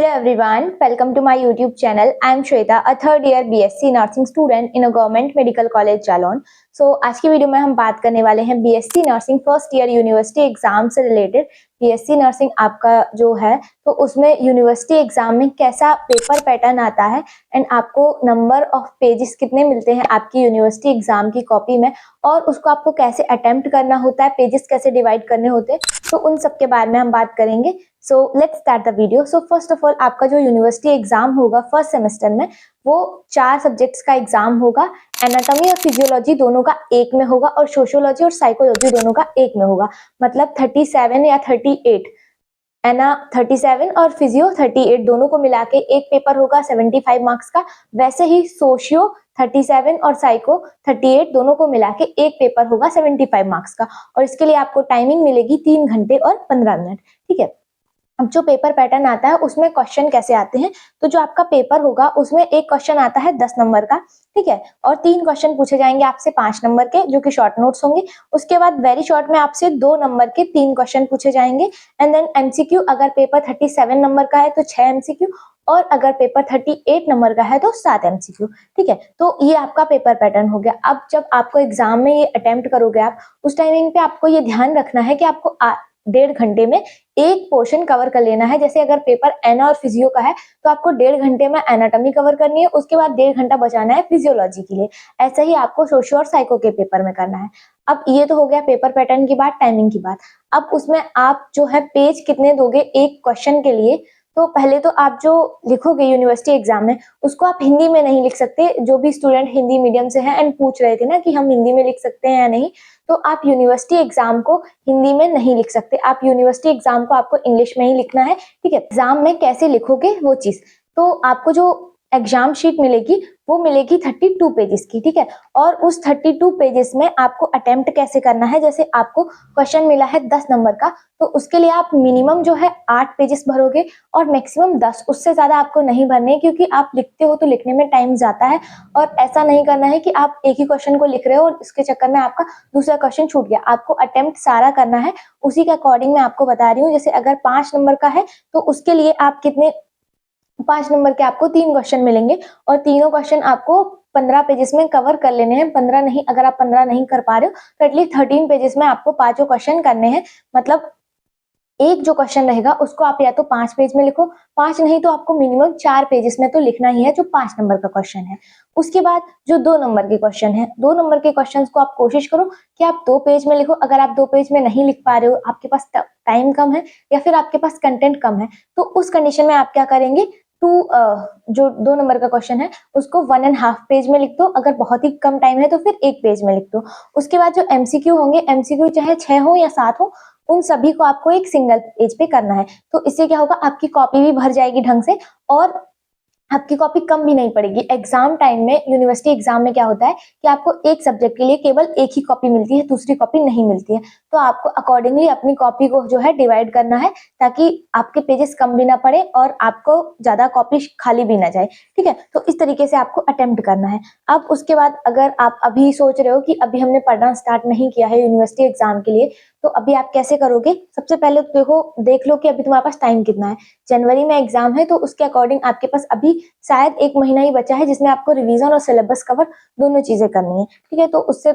Hello everyone, welcome to my YouTube channel. I am Shweta, a third year BSc Nursing student in a government medical college Jalon. So आज की video में हम बात करने वाले हैं BSc nursing first year university exam से related. BSc nursing आपका जो है तो उसमें यूनिवर्सिटी एग्जाम में कैसा पेपर पैटर्न आता है एंड आपको नंबर ऑफ पेजेस कितने मिलते हैं आपकी यूनिवर्सिटी एग्जाम की कॉपी में और उसको आपको कैसे अटेम्प्ट करना होता है, पेजेस कैसे डिवाइड करने होते हैं, तो उन सब के बारे में हम बात करेंगे। So let's start the video. So first of all आपका जो यूनिवर्सिटी एग्जाम होगा फर्स्ट सेमेस्टर में वो 4 सब्जेक्ट्स का एग्जाम होगा। एनाटॉमी और फिजियोलॉजी दोनों का एक में होगा और सोशियोलॉजी और साइकोलॉजी दोनों का एक में होगा। मतलब 37 या 38, एना 37 और फिजियो 38 दोनों को मिला के एक पेपर होगा 75 मार्क्स का। वैसे ही सोशियो 37 और साइको 38 दोनों को मिला के एक पेपर होगा 75 मार्क्स का और इसके लिए आपको टाइमिंग मिलेगी 3 घंटे और 15 मिनट। ठीक है, अब जो पेपर पैटर्न आता है उसमें क्वेश्चन कैसे आते हैं, तो जो आपका पेपर होगा उसमें एक क्वेश्चन आता है 10 नंबर का, ठीक है, और 3 क्वेश्चन पूछे जाएंगे आपसे 5 नंबर के जो कि शॉर्ट नोट्स होंगे। उसके बाद वेरी शॉर्ट में आपसे 2 नंबर के 3 क्वेश्चन पूछे जाएंगे एंड देन एमसीक्यू। अगर पेपर 37 नंबर का है तो 6 एमसीक्यू और अगर पेपर 38 नंबर का है तो 7 एमसीक्यू। ठीक है, तो ये आपका पेपर पैटर्न हो गया। अब जब आपको एग्जाम में ये अटेम्प्ट करोगे आप, उस टाइमिंग पे आपको ये ध्यान रखना है कि आपको 1.5 घंटे में एक पोर्शन कवर कर लेना है। जैसे अगर पेपर एना और फिजियो का है तो आपको 1.5 घंटे में एनाटॉमी कवर करनी है, उसके बाद 1.5 घंटा बचाना है फिजियोलॉजी के लिए। ऐसा ही आपको सोशियो और साइको के पेपर में करना है। अब ये तो हो गया पेपर पैटर्न की बात, टाइमिंग की बात। अब उसमें आप जो है पेज कितने दोगे एक क्वेश्चन के लिए, तो पहले तो आप जो लिखोगे यूनिवर्सिटी एग्जाम में उसको आप हिंदी में नहीं लिख सकते। जो भी स्टूडेंट हिंदी मीडियम से हैं एंड पूछ रहे थे ना कि हम हिंदी में लिख सकते हैं या नहीं, तो आप यूनिवर्सिटी एग्जाम को हिंदी में नहीं लिख सकते। आप यूनिवर्सिटी एग्जाम को आपको इंग्लिश में ही लिखना है। ठीक है, एग्जाम में कैसे लिखोगे वो चीज, तो आपको जो एग्जाम शीट मिलेगी वो मिलेगी 32 पेजेस की। ठीक है, और उस 32 पेजेस में आपको अटेम्प्ट कैसे करना है। जैसे आपको क्वेश्चन मिला है 10 नंबर का, तो उसके लिए आप मिनिमम जो है 8 पेजेस भरोगे और मैक्सिमम 10, उससे ज्यादा आपको नहीं भरने, क्योंकि आप लिखते हो तो लिखने में टाइम जाता है और ऐसा नहीं करना है कि आप एक ही क्वेश्चन को लिख रहे हो और इसके चक्कर में आपका दूसरा क्वेश्चन छूट गया। आपको अटेम्प्ट सारा करना है, उसी के अकॉर्डिंग मैं आपको बता रही हूँ। जैसे अगर 5 नंबर का है तो उसके लिए आप कितने 5 नंबर के आपको 3 क्वेश्चन मिलेंगे और तीनों क्वेश्चन आपको 15 पेजेस में कवर कर लेने हैं। 15 नहीं, अगर आप 15 नहीं कर पा रहे हो तो एटलीस्ट 13 पेजेस में आपको 5 क्वेश्चन करने हैं। मतलब एक जो क्वेश्चन रहेगा उसको आप या तो 5 पेज में लिखो, 5 नहीं तो आपको मिनिमम 4 पेजेस में तो लिखना ही है जो 5 नंबर का क्वेश्चन है। उसके बाद जो 2 नंबर के क्वेश्चन है, 2 नंबर के क्वेश्चन को आप कोशिश करो कि आप 2 पेज में लिखो। अगर आप 2 पेज में नहीं लिख पा रहे हो, आपके पास टाइम कम है या फिर आपके पास कंटेंट कम है, तो उस कंडीशन में आप क्या करेंगे, जो 2 नंबर का क्वेश्चन है उसको 1.5 पेज में लिख दो। अगर बहुत ही कम टाइम है तो फिर 1 पेज में लिख दो। उसके बाद जो एमसीक्यू होंगे, एमसीक्यू चाहे 6 हो या 7 हो, उन सभी को आपको एक सिंगल पेज पे करना है। तो इससे क्या होगा, आपकी कॉपी भी भर जाएगी ढंग से और आपकी कॉपी कम भी नहीं पड़ेगी। एग्जाम टाइम में, यूनिवर्सिटी एग्जाम में क्या होता है कि आपको एक सब्जेक्ट के लिए केवल एक ही कॉपी मिलती है, दूसरी कॉपी नहीं मिलती है। तो आपको अकॉर्डिंगली अपनी कॉपी को जो है डिवाइड करना है ताकि आपके पेजेस कम भी ना पड़े और आपको ज्यादा कॉपी खाली भी ना जाए। ठीक है, तो इस तरीके से आपको अटेम्प्ट करना है। अब उसके बाद अगर आप अभी सोच रहे हो कि अभी हमने पढ़ना स्टार्ट नहीं किया है यूनिवर्सिटी एग्जाम के लिए, तो अभी आप कैसे करोगे। सबसे पहले तो देख लो कि अभी तुम्हारे पास टाइम कितना है। जनवरी में एग्जाम है तो उसके अकॉर्डिंग आपके पास अभी शायद 1 महीना ही बचा है जिसमें आपको रिवीजन और सिलेबस कवर दोनों चीजें करनी है। ठीक है, तो उससे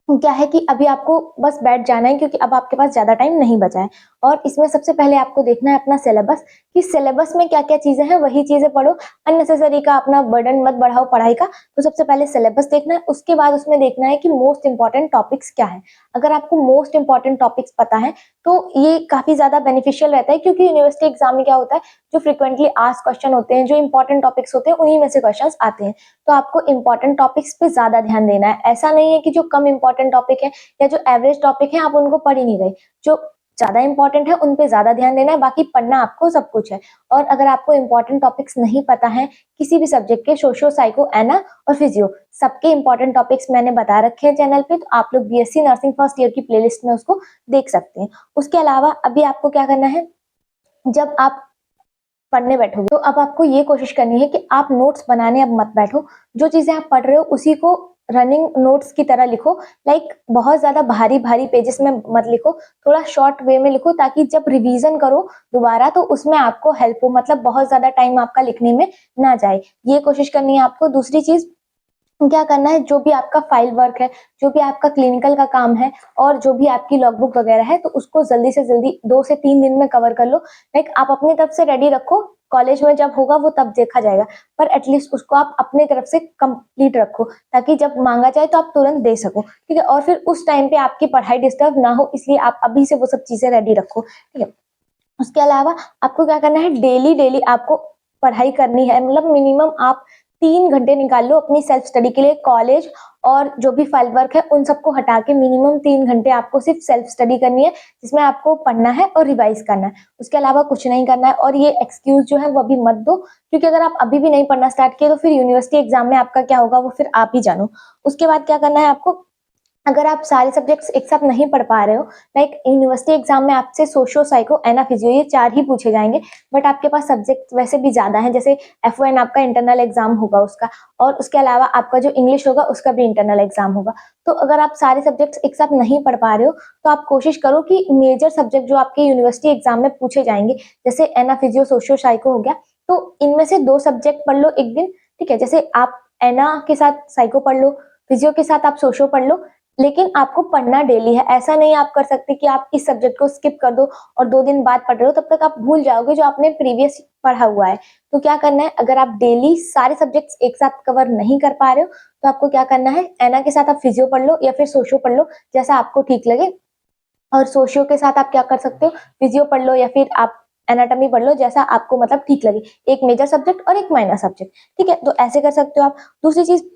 क्या है कि अभी आपको बस बैठ जाना है क्योंकि अब आपके पास ज्यादा टाइम नहीं बचा है। और इसमें सबसे पहले आपको देखना है अपना सिलेबस, कि सिलेबस में क्या क्या चीजें हैं, वही चीजें पढ़ो। अननेसेसरी का अपना बर्डन मत बढ़ाओ पढ़ाई का। तो सबसे पहले सिलेबस देखना है, उसके बाद उसमें देखना है कि मोस्ट इंपॉर्टेंट टॉपिक्स क्या है। अगर आपको मोस्ट इंपॉर्टेंट टॉपिक्स पता है तो ये काफी ज्यादा बेनिफिशियल रहता है, क्योंकि यूनिवर्सिटी एग्जाम में क्या होता है, जो फ्रिक्वेंटली आस्क्ड क्वेश्चन होते हैं, जो इंपॉर्टेंट टॉपिक्स होते हैं, उन्हीं में से क्वेश्चन आते हैं। तो आपको इंपॉर्टेंट टॉपिक्स पे ज्यादा ध्यान देना है। ऐसा नहीं है कि जो कम इंपॉर्टेंट टॉपिक है या जो एवरेज टॉपिक है आप उनको पढ़ ही नहीं रहे। जो ज्यादा इंपॉर्टेंट है उन पे ज्यादा ध्यान देना है, बाकी पढ़ना आपको सब कुछ है। और अगर आपको इंपॉर्टेंट टॉपिक्स नहीं पता है किसी भी सब्जेक्ट के, सोशियो, साइको, एना और फिजियो, सबके इंपॉर्टेंट टॉपिक्स मैंने बता रखे हैं चैनल पे, तो आप लोग बीएससी नर्सिंग फर्स्ट ईयर की प्लेलिस्ट में उसको देख सकते हैं। उसके अलावा अभी आपको क्या करना है, जब आप पढ़ने बैठोगे तो अब आपको ये कोशिश करनी है कि आप नोट्स बनाने अब मत बैठो। जो चीजें आप पढ़ रहे हो उसी को रनिंग नोट्स की तरह लिखो, लाइक बहुत ज्यादा भारी भारी पेजेस में मत लिखो, थोड़ा शॉर्ट वे में लिखो, ताकि जब रिवीजन करो दोबारा तो उसमें आपको हेल्प हो, मतलब बहुत ज्यादा टाइम आपका लिखने में ना जाए, ये कोशिश करनी है आपको। दूसरी चीज क्या करना है, जो भी आपका फाइल वर्क है, जो भी आपका क्लिनिकल का काम है और जो भी आपकी लॉगबुक वगैरह है, तो उसको जल्दी से जल्दी 2 से 3 दिन में कवर कर लो। लाइक आप अपनी तरफ से रेडी रखो, कॉलेज में जब होगा वो तब देखा जाएगा, पर एटलीस्ट उसको आप अपने तरफ से कंप्लीट रखो, ताकि जब मांगा जाए तो आप तुरंत दे सको, ठीक है। और फिर उस टाइम पे आपकी पढ़ाई डिस्टर्ब ना हो, इसलिए आप अभी से वो सब चीजें रेडी रखो, ठीक है। उसके अलावा आपको क्या करना है, डेली डेली आपको पढ़ाई करनी है, मतलब मिनिमम आप 3 घंटे निकाल लो अपनी सेल्फ स्टडी के लिए। कॉलेज और जो भी फाइल वर्क है उन सबको हटा के मिनिमम 3 घंटे आपको सिर्फ सेल्फ स्टडी करनी है, जिसमें आपको पढ़ना है और रिवाइज करना है, उसके अलावा कुछ नहीं करना है। और ये एक्सक्यूज जो है वो अभी मत दो, क्योंकि अगर आप अभी भी नहीं पढ़ना स्टार्ट किए तो फिर यूनिवर्सिटी एग्जाम में आपका क्या होगा वो फिर आप ही जानो। उसके बाद क्या करना है आपको, अगर आप सारे सब्जेक्ट्स एक साथ नहीं पढ़ पा रहे हो, लाइक यूनिवर्सिटी एग्जाम में आपसे सोशियो साइको एना फिजियो ये 4 ही पूछे जाएंगे, बट आपके पास सब्जेक्ट वैसे भी ज्यादा हैं, जैसे F1 आपका इंटरनल एग्जाम होगा उसका, और उसके अलावा आपका जो इंग्लिश होगा उसका भी इंटरनल एग्जाम होगा। तो अगर आप सारे सब्जेक्ट्स एक साथ नहीं पढ़ पा रहे हो तो आप कोशिश करो कि मेजर सब्जेक्ट जो आपके यूनिवर्सिटी एग्जाम में पूछे जाएंगे, जैसे एना फिजियो सोशियो साइको हो गया, तो इनमें से 2 सब्जेक्ट पढ़ लो एक दिन, ठीक है। जैसे आप एना के साथ साइको पढ़ लो, फिजियो के साथ आप सोशियो पढ़ लो, लेकिन आपको पढ़ना डेली है। ऐसा नहीं आप कर सकते कि आप इस सब्जेक्ट को स्किप कर दो और 2 दिन बाद पढ़ रहे हो, तब तक आप भूल जाओगे जो आपने प्रीवियस पढ़ा हुआ है। तो क्या करना है, अगर आप डेली सारे सब्जेक्ट्स एक साथ कवर नहीं कर पा रहे हो तो आपको क्या करना है, एना के साथ आप फिजियो पढ़ लो या फिर सोशियो पढ़ लो, जैसा आपको ठीक लगे। और सोशियो के साथ आप क्या कर सकते हो, फिजियो पढ़ लो या फिर आप एनाटॉमी पढ़ लो, जैसा आपको मतलब ठीक लगे, एक मेजर सब्जेक्ट और एक माइनर सब्जेक्ट, ठीक है। तो ऐसे कर सकते हो आप। दूसरी चीज,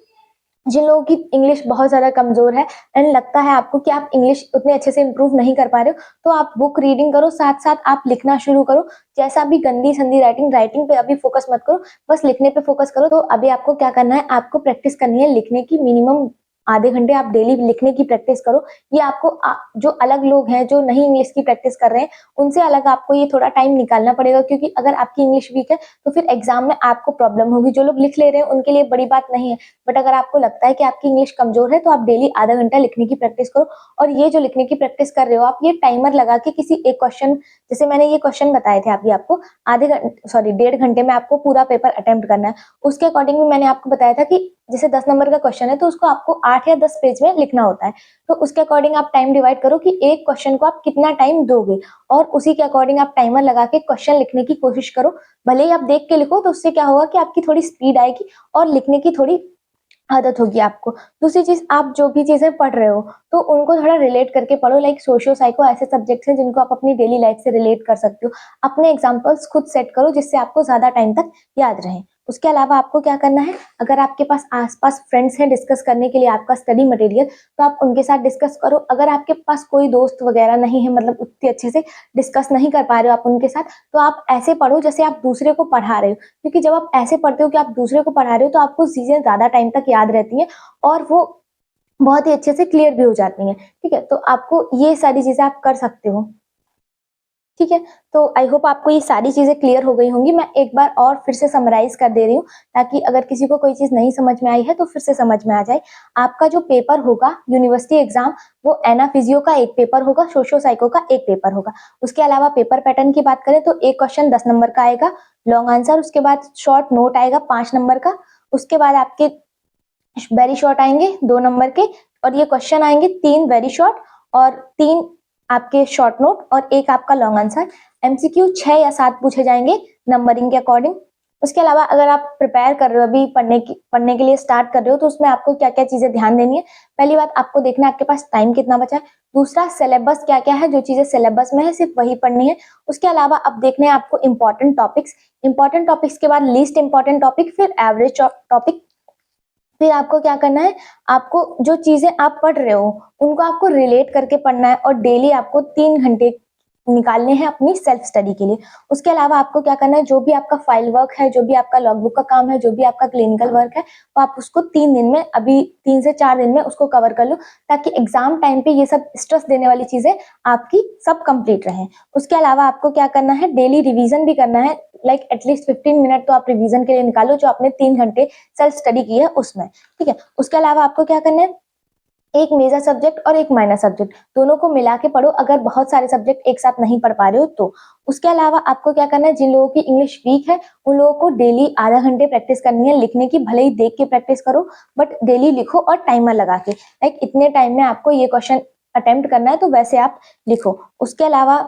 जिन लोगों की इंग्लिश बहुत ज्यादा कमजोर है एंड लगता है आपको कि आप इंग्लिश उतने अच्छे से इंप्रूव नहीं कर पा रहे हो, तो आप बुक रीडिंग करो, साथ साथ आप लिखना शुरू करो। जैसा भी गंदी संदी राइटिंग पे अभी फोकस मत करो, बस लिखने पे फोकस करो। तो अभी आपको क्या करना है, आपको प्रैक्टिस करनी है लिखने की, मिनिमम आधे घंटे आप डेली लिखने की प्रैक्टिस करो। ये आपको जो अलग लोग हैं जो नहीं इंग्लिश की प्रैक्टिस कर रहे हैं उनसे अलग आपको ये थोड़ा टाइम निकालना पड़ेगा, क्योंकि अगर आपकी इंग्लिश वीक है तो फिर एग्जाम में आपको प्रॉब्लम होगी। जो लोग लिख ले रहे हैं उनके लिए बड़ी बात नहीं है, बट अगर आपको लगता है कि आपकी इंग्लिश कमजोर है तो आप डेली आधा घंटा लिखने की प्रैक्टिस करो। और ये जो लिखने की प्रैक्टिस कर रहे हो आप, ये टाइमर लगा के किसी एक क्वेश्चन, जैसे मैंने ये क्वेश्चन बताए थे अभी आपको, आधे घंटे सॉरी 1.5 घंटे में आपको पूरा पेपर अटेम्प्ट करना है। उसके अकॉर्डिंग भी मैंने आपको बताया था कि जैसे 10 नंबर का क्वेश्चन है तो उसको आपको 8 या 10 पेज में लिखना होता है, तो उसके अकॉर्डिंग आप टाइम डिवाइड करो कि एक क्वेश्चन को आप कितना टाइम दोगे, और उसी के अकॉर्डिंग आप टाइमर लगा के क्वेश्चन लिखने की कोशिश करो। भले ही आप देख के लिखो, तो उससे क्या होगा कि आपकी थोड़ी स्पीड आएगी और लिखने की थोड़ी आदत होगी आपको। दूसरी चीज, आप जो भी चीजें पढ़ रहे हो तो उनको थोड़ा रिलेट करके पढ़ो, लाइक सोशियो साइको ऐसे सब्जेक्ट्स हैं जिनको आप अपनी डेली लाइफ से रिलेट कर सकते हो। अपने एग्जांपल्स खुद सेट करो जिससे आपको ज्यादा टाइम तक याद रहे। उसके अलावा आपको क्या करना है, अगर आपके पास आसपास फ्रेंड्स हैं डिस्कस करने के लिए आपका स्टडी मटेरियल, तो आप उनके साथ डिस्कस करो। अगर आपके पास कोई दोस्त वगैरह नहीं है, मतलब उतने अच्छे से डिस्कस नहीं कर पा रहे हो आप उनके साथ, तो आप ऐसे पढ़ो जैसे आप दूसरे को पढ़ा रहे हो, क्योंकि जब आप ऐसे पढ़ते हो कि आप दूसरे को पढ़ा रहे हो तो आपको चीजें ज्यादा टाइम तक याद रहती हैं और वो बहुत ही अच्छे से क्लियर भी हो जाती हैं, ठीक है। तो आपको ये सारी चीजें आप कर सकते हो, ठीक है। तो आई होप आपको ये सारी चीजें क्लियर हो गई होंगी। मैं एक बार और फिर से समराइज कर दे रही हूँ, ताकि अगर किसी को कोई चीज नहीं समझ में आई है तो फिर से समझ में आ जाए। आपका जो पेपर होगा यूनिवर्सिटी एग्जाम, वो एना फिजियो का एक पेपर होगा, सोशियो साइको का एक पेपर होगा। उसके अलावा पेपर पैटर्न की बात करें तो एक क्वेश्चन 10 नंबर का आएगा लॉन्ग आंसर, उसके बाद शॉर्ट नोट आएगा 5 नंबर का, उसके बाद आपके वेरी शॉर्ट आएंगे 2 नंबर के, और ये क्वेश्चन आएंगे 3 वेरी शॉर्ट और 3 आपके शॉर्ट नोट और एक आपका लॉन्ग आंसर। एमसीक्यू 6 या 7 पूछे जाएंगे नंबरिंग के अकॉर्डिंग। उसके अलावा अगर आप प्रिपेयर कर रहे हो, अभी पढ़ने के लिए स्टार्ट कर रहे हो, तो उसमें आपको क्या क्या चीजें ध्यान देनी है। पहली बात, आपको देखना है आपके पास टाइम कितना बचा है। दूसरा, सिलेबस क्या क्या है, जो चीजें सिलेबस में है सिर्फ वही पढ़नी है। उसके अलावा अब देखने हैं आपको इंपॉर्टेंट टॉपिक्स के बाद लीस्ट इंपॉर्टेंट टॉपिक, फिर एवरेज टॉपिक। फिर आपको क्या करना है, आपको जो चीजें आप पढ़ रहे हो उनको आपको रिलेट करके पढ़ना है, और डेली आपको 3 घंटे निकालने हैं अपनी सेल्फ स्टडी के लिए। उसके अलावा आपको क्या करना है, जो भी आपका फाइल वर्क है, जो भी आपका लॉगबुक का काम है, जो भी आपका क्लिनिकल वर्क है, वो आप उसको 3 दिन में, अभी 3 से 4 दिन में उसको कवर कर लो, ताकि एग्जाम टाइम पे ये सब स्ट्रेस देने वाली चीजें आपकी सब कंप्लीट रहें। उसके अलावा आपको क्या करना है, डेली रिवीजन भी करना है, लाइक एटलीस्ट 15 मिनट तो आप रिवीजन के लिए निकालो, जो आपने 3 घंटे सेल्फ स्टडी की है उसमें, ठीक है। उसके अलावा आपको क्या करना है, एक मेजर सब्जेक्ट और एक माइनर सब्जेक्ट दोनों को मिला के पढ़ो, अगर बहुत सारे सब्जेक्ट एक साथ नहीं पढ़ पा रहे हो तो। उसके अलावा आपको क्या करना है, जिन लोगों की इंग्लिश वीक है उन लोगों को डेली आधा घंटे प्रैक्टिस करनी है लिखने की, भले ही देख के प्रैक्टिस करो बट डेली लिखो और टाइमर लगा के, लाइक इतने टाइम में आपको ये क्वेश्चन अटेम्प्ट करना है, तो वैसे आप लिखो। उसके अलावा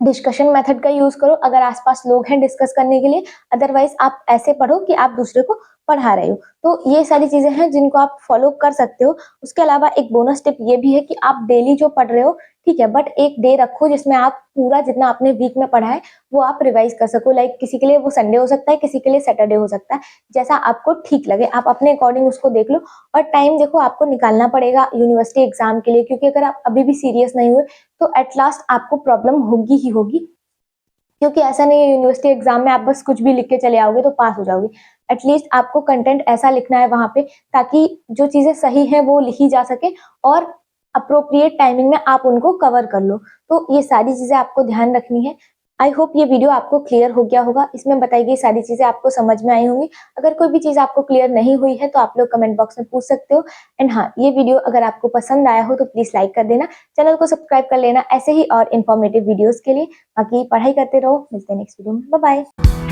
डिस्कशन मेथड का यूज करो अगर आसपास लोग हैं डिस्कस करने के लिए, अदरवाइज आप ऐसे पढ़ो कि आप दूसरे को पढ़ा रहे हो। तो ये सारी चीजें हैं जिनको आप फॉलो कर सकते हो। उसके अलावा एक बोनस टिप ये भी है कि आप डेली जो पढ़ रहे हो, ठीक है, बट एक डे रखो जिसमें आप पूरा जितना आपने वीक में पढ़ा है वो आप रिवाइज कर सको। लाइक किसी के लिए वो संडे हो सकता है, किसी के लिए सैटरडे हो सकता है, जैसा आपको ठीक लगे आप अपने अकॉर्डिंग उसको देख लो। और टाइम देखो आपको निकालना पड़ेगा यूनिवर्सिटी एग्जाम के लिए, क्योंकि अगर आप अभी भी सीरियस नहीं हुए तो एट लास्ट आपको प्रॉब्लम होगी ही होगी, क्योंकि ऐसा नहीं है यूनिवर्सिटी एग्जाम में आप बस कुछ भी लिख के चले आओगे तो पास हो जाओगे। एटलीस्ट आपको कंटेंट ऐसा लिखना है वहां पे ताकि जो चीजें सही है वो लिखी जा सके और अप्रोप्रिएट टाइमिंग में आप उनको कवर कर लो। तो ये सारी चीजें आपको ध्यान रखनी है। आई होप ये वीडियो आपको क्लियर हो गया होगा, इसमें बताई गई सारी चीजें आपको समझ में आई होंगी। अगर कोई भी चीज आपको क्लियर नहीं हुई है तो आप लोग कमेंट बॉक्स में पूछ सकते हो। एंड हाँ, ये वीडियो अगर आपको पसंद आया हो तो प्लीज लाइक कर देना, चैनल को सब्सक्राइब कर लेना ऐसे ही और इन्फॉर्मेटिव वीडियोस के लिए। बाकी पढ़ाई करते रहो, मिलते हैं नेक्स्ट वीडियो में, बाय बाय।